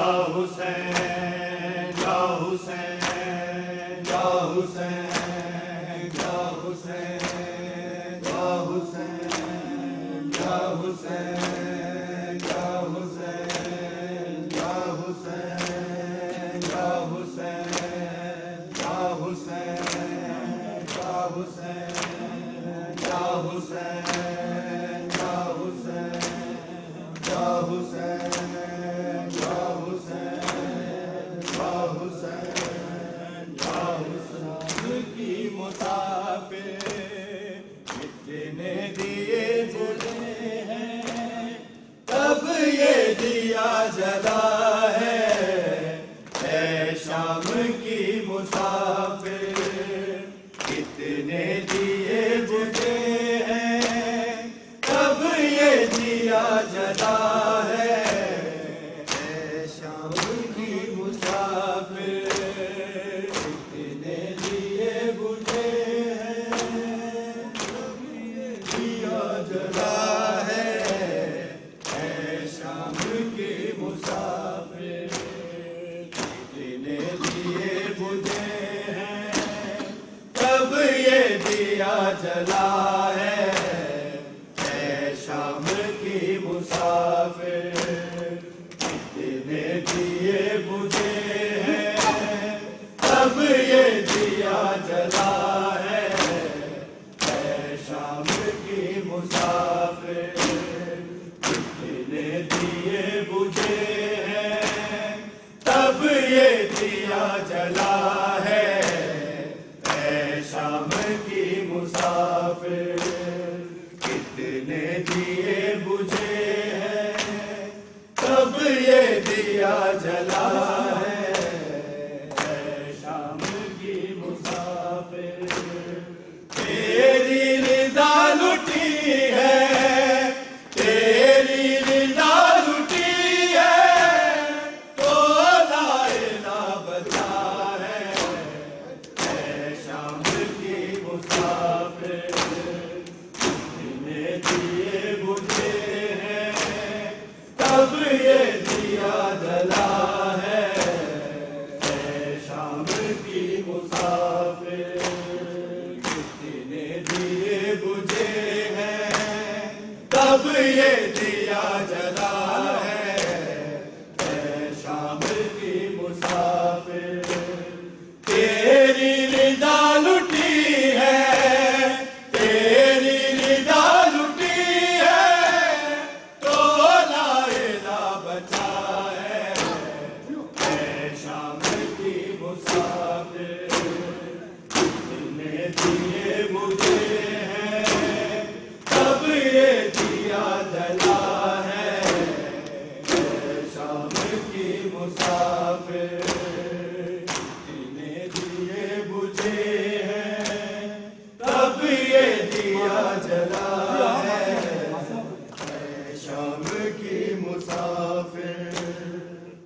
حسین یا حسین یا حسین یا حسین یا حسین یا حسین یا حسین یا حسین یا حسین یا حسین یا حسین یا حسین یا حسین یا حسین کی مسافر کتنے دیے جلے ہیں تب یہ دیا جلا ہے اے شام کی مسافر کتنے دیے جلے ہیں تب یہ دیا جلا ہے اے شام کی مسافر جلا ہے اے شام کی مسافر کتنے دیے بجھے ہیں تب یہ دیا جلا ہے اے شام کی مسافر کتنے دیے بجھے ہیں تب یہ دیا جلا ہے اے شام کی مسافر کتنے دیے بجھے ہیں تب یہ دیا جلا ہے اے شام کی مسافر تیری رضا لٹی ہے تیری رضا لٹی ہے تو لا الہ بچا ہے اے شام کی مسافر کتنے دیے بجھے ہیں تب یہ دیا جلا ہے اے شام کی مسافر کتنے دیے بجھے ہیں تب یہ دیا جلا ہے اے شام کی مسافر تیری رضا لٹی ہے تیری رضا لٹی ہے تو لا الہ بچا ہے اے شام کی مسافر کتنے دیے مجھے ہیں تب یہ دیا جلا ہے اے شام کی مسافر کتنے دیے بجھے ہیں تب یہ دیا جلا ہے اے شام کی مسافر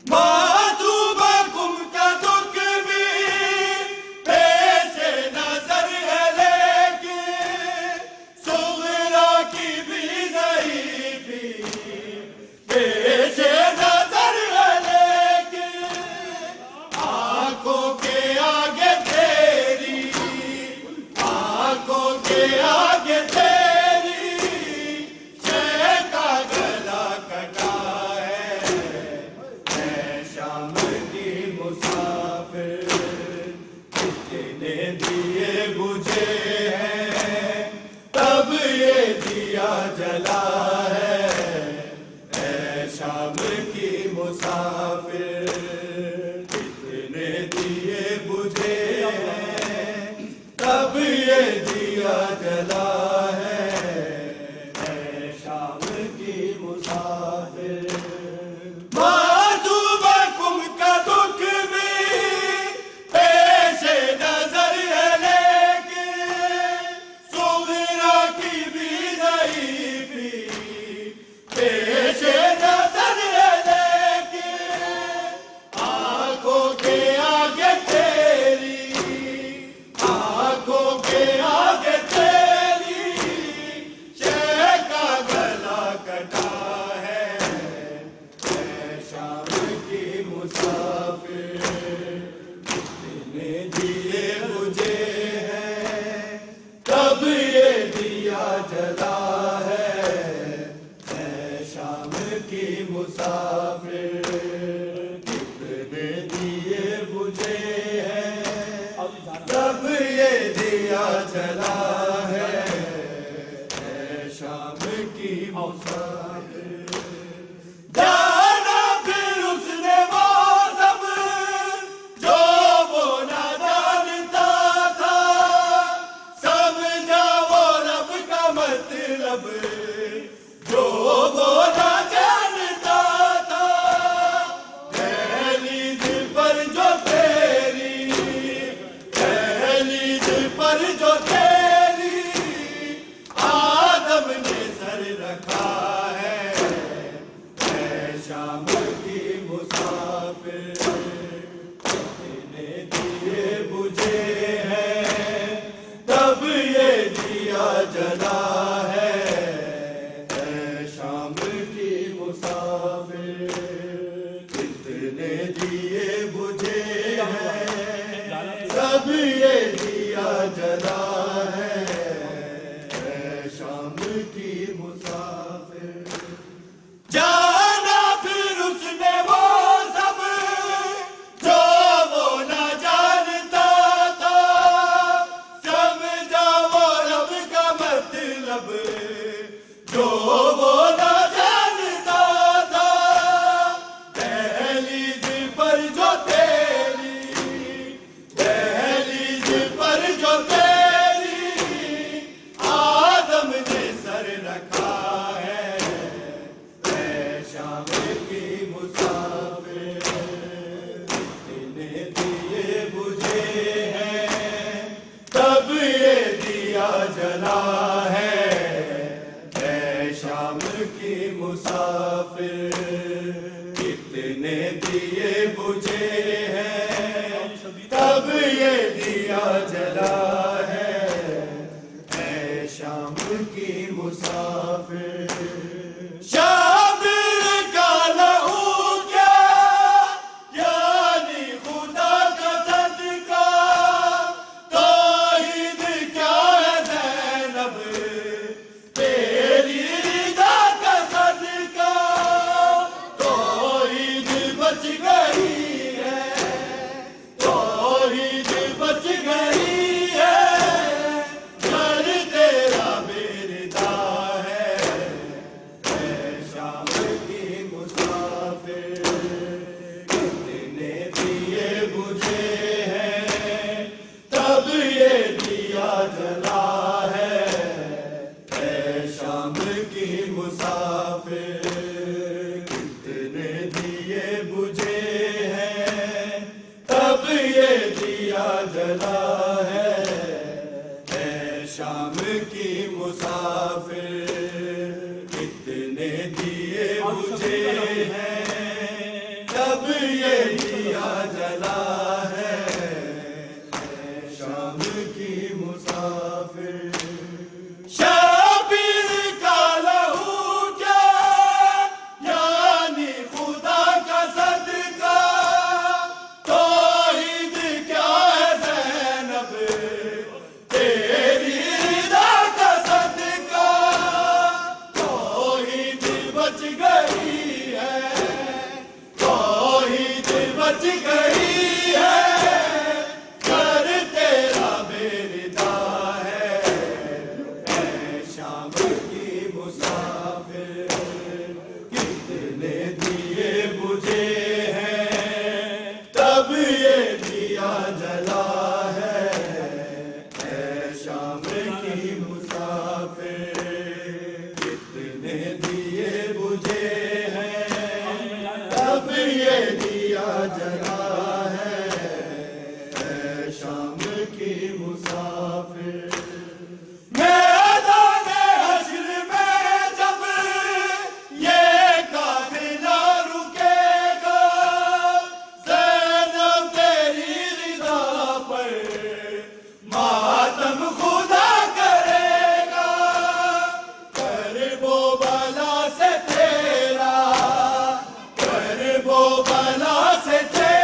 معصوم گم کا دکھ بھی پیش نظر ہے لیکن صغرا کی بھی ضعیفی پیش نظر ہے لیکن آنکھوں کے آگے تیری آنکھوں کے آگے تیری شے کا گلا کٹا ہے اے شام کی مسافر کتنے دیے بجھے ہیں تب یہ دیا جلا ہے اے شام کی مسافر کتنے دیے بجھے ہیں تب یہ دیا جلا ہے اے شام کی مسافر معصوم گم کا دکھ بھی پیش نظر ہے لیکن صغرا کی بھی ضعیفی پیش نظر ہے لیکن آنکھوں کے آگے تیری آنکھوں کے آگے تیری مسافر کتنے دیے بجھے ہیں تب یہ دیا جلا ہے اے شام کی مسافر جانا پھر اس نے وہ سب جو وہ نہ جانتا تھا سمجھا وہ رب کا مطلب جو وہ نہ جانتا تھا دہلیز پر جو تیری آدم نے سر رکھا ہے اے شام کی مسافر کتنے دیے بجھے ہیں تب یہ دیا جلا ہے اے شام کی مسافر کتنے دیے بجھے ہیں تب یہ دیا جلا ہے اے شام کی مسافر جانا پھر اس نے وہ سب جو وہ نہ جانتا تھا سمجھا وہ رب کا مطلب جو وہ نہ جانتا تھا دہلیز پر جو تیری آدم نے سر رکھا ہے اے شام کی مسافر کتنے دیے بجھے ہیں تب یہ دیا جلا ہے اے شام کی مسافر کتنے دیے بجھے ہیں تب یہ دیا جلا ہے اے شام کی مسافر شابر کا لہو کیا یعنی خدا کا صدقہ توحید کیا ہے زینب تیری رضا کا صدقہ توحید بچ گئی ہے توحید بچ گئی ہے گھر تیرا بیردا ہے اے شام کی مسافر کتنے دیے بجھے ہیں تب یہ دیا جلا ہے اے شام کی مسافر کتنے دیے بجھے ہیں تب یہ دیا جلا ہے اے شام کی مسافر کتنے دیے بجھے ہیں تب یہ دیا جلا ہے اے شام کی مسافر شابر کا لہو کیا یعنی خدا کا صدقہ توحید کیا ہے زینب تیری رضا کا صدقہ توحید بچ گئی ہے توحید بچ گئی ہے گھر تیرا بیردا ہے اے شام کی مسافر کتنے دیے بجھے ہیں تب یہ دیا جلا ہے اے شام کی مسافر کتنے دیے بجھے ہیں تب یہ دیا جلا ہے اے شام کی مسافر میدان حشر میں جب یہ قافلہ رکے گا زینب تیری رضا پر ماتم خدا کرے گا کرب و بلا سے تیرا کرب و بلا سے تیرا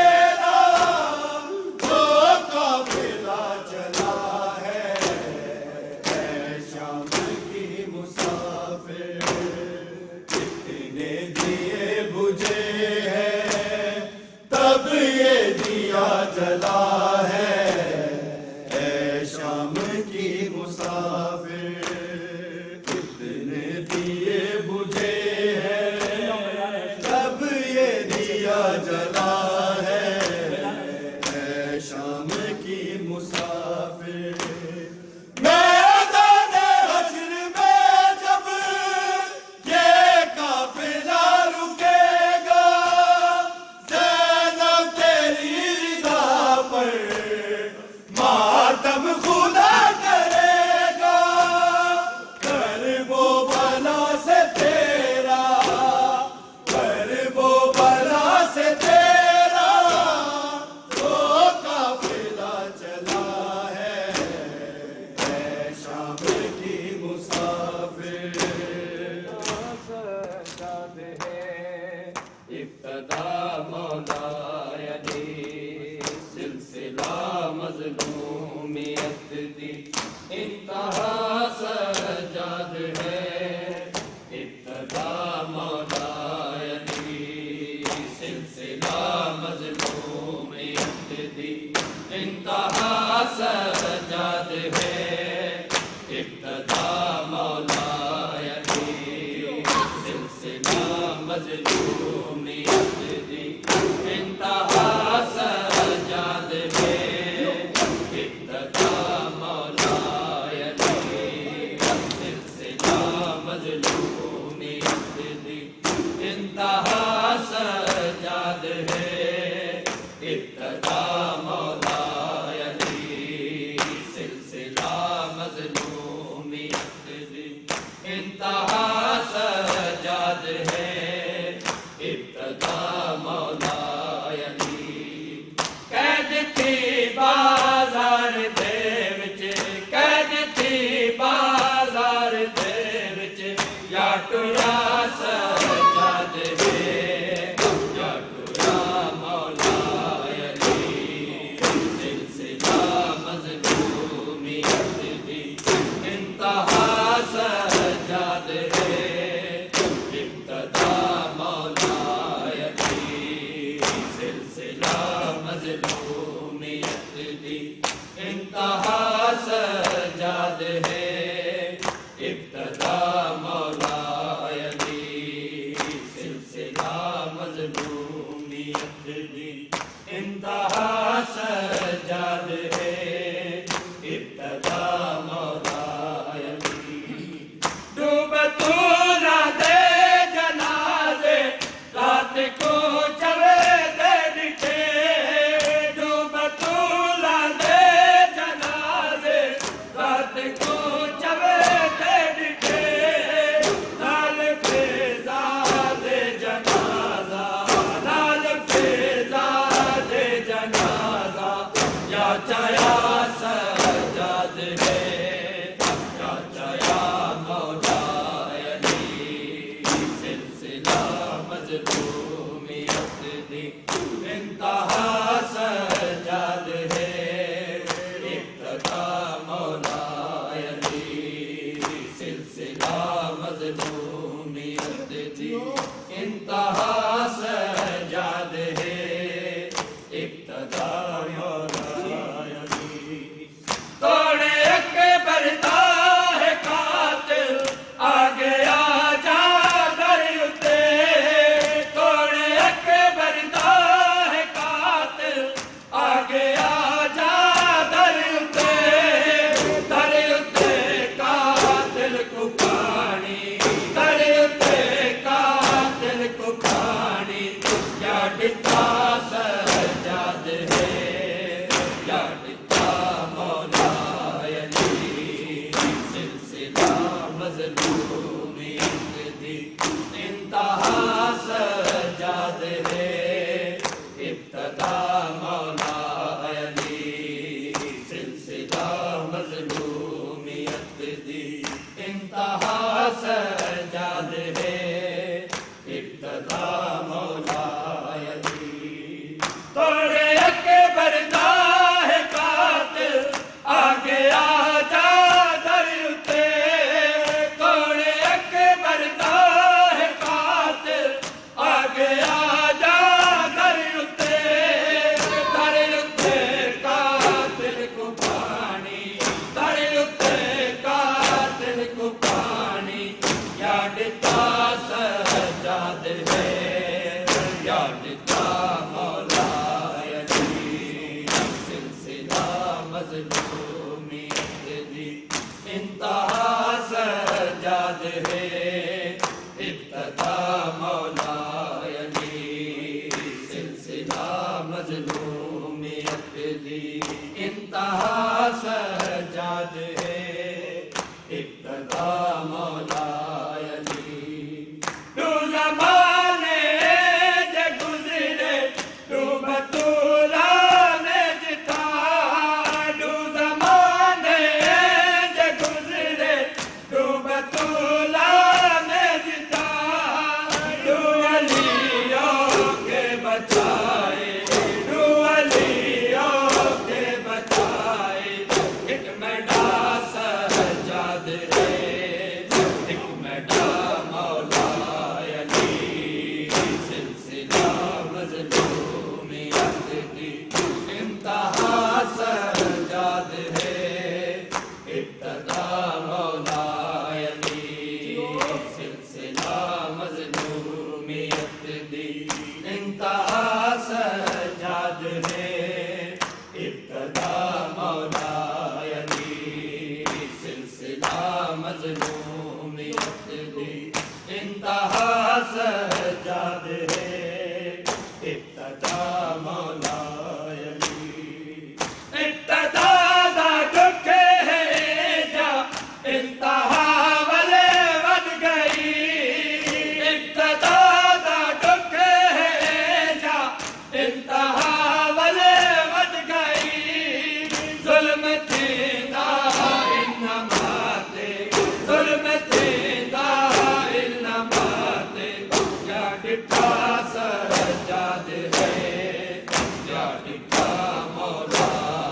چلا ہے، اے شام کی مسافر کتنے دیے بجھے ہیں جب یہ دیا جلا ہے، اے شام کی مسافر میدان حشر میں جب یہ قافلہ رکے گا، زینب تیری رضا پر ماتم خدا کرے گا، کرب و بلا سے تیرا، کرب و بلا سے تیرا وہ قافلہ چلا ہے، اے شام کی مسافر سجاد ہے ابتدا مولا علی، سلسلہ مظلومیت دی انتہا سجاد ہے، ابتدا مولا علی، سلسلہ مظلومیت دی انتہا سجاد ہے، ابتدا مولا علی، سلسلہ مظلومیت دی انتہا سجاد ہے، ابتدا مولا علی، سلسلہ مظلومیت دی انتہا سجاد ہے، ابتدا مولا علی، سلسلہ مظلومیت دی انتہا سجاد ہے، ابتدا مولا علی، قید تھی بازار دے وچ، قید تھی بازار دے وچ، یا ٹریا سجاد ہے، یا ٹریا مولا علی، سلسلہ مظلومیت دی انتہا سجاد ہے، ابتدا مولا علی، سلسلہ مظلومیت دی انتہا سجاد ہے، ابتدا مولا علی، سلسلہ مظلومیت دی انتہا سجاد ہے، ابتدا مولا علی، ڈوب طولہ دے جنازے رات کو چوے دے ڈٹھے، ڈوب طولہ دے جنازے رات کو چوے دے ڈٹھے، نال فیضا دے جنازہ، نال فیضا دے جنازہ، یا چایا سجاد ہے، یا چایا مولا علی، سلسلہ مظلومیت دی انتہا سجاد ہے، ابتدا مولا علی، سلسلہ مظلومیت دی انتہا سجاد ہے، ابتدا مولا علی، توڑے اکبر دا ہے قاتل آ گیا جا در اتے، توڑے جاڑتا مولا علی سلسلہ مظلومیت دی انتہا سجاد ہے ابتدا مولا علی سلسلہ مظلومیت دی انتہا سجاد ہے ابتدا مولا علی تو زمانے جے گزرے تو بطولہ نے جتا تو زمانے جے گزرے تو بطولہ نے جتا تو علیوں کے بچائے تو علیوں کے بچائے ایک میڈا سجاد ہے ایک میڈا مولا علی سلسلہ مظلومیت دی انتہا سجاد ہے ابتدا مولا علی سلسلہ مظلومیت دی انتہا سجاد ہے ابتدا مولا علی سلسلہ مظلومیت دی انتہا سجاد ہے ابتدا مولا علی ابتدا دا دکھ ہے جا انتہا والے ود گئی ابتدا دا دکھ ہے جا انتہا والے ود گئی ظلم تھیندا انماتے ظلم تھیندا انماتے یا ڈٹھا سجاد ہے یا ڈٹھا مولا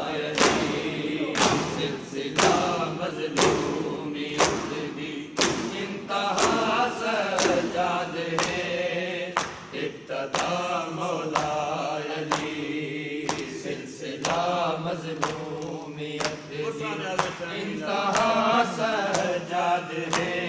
علی سلسلہ مظلومیت دی انتہا سجاد ہے ابتدا مولا علی سلسلہ مظلومیت دی انتہا سجاد ہے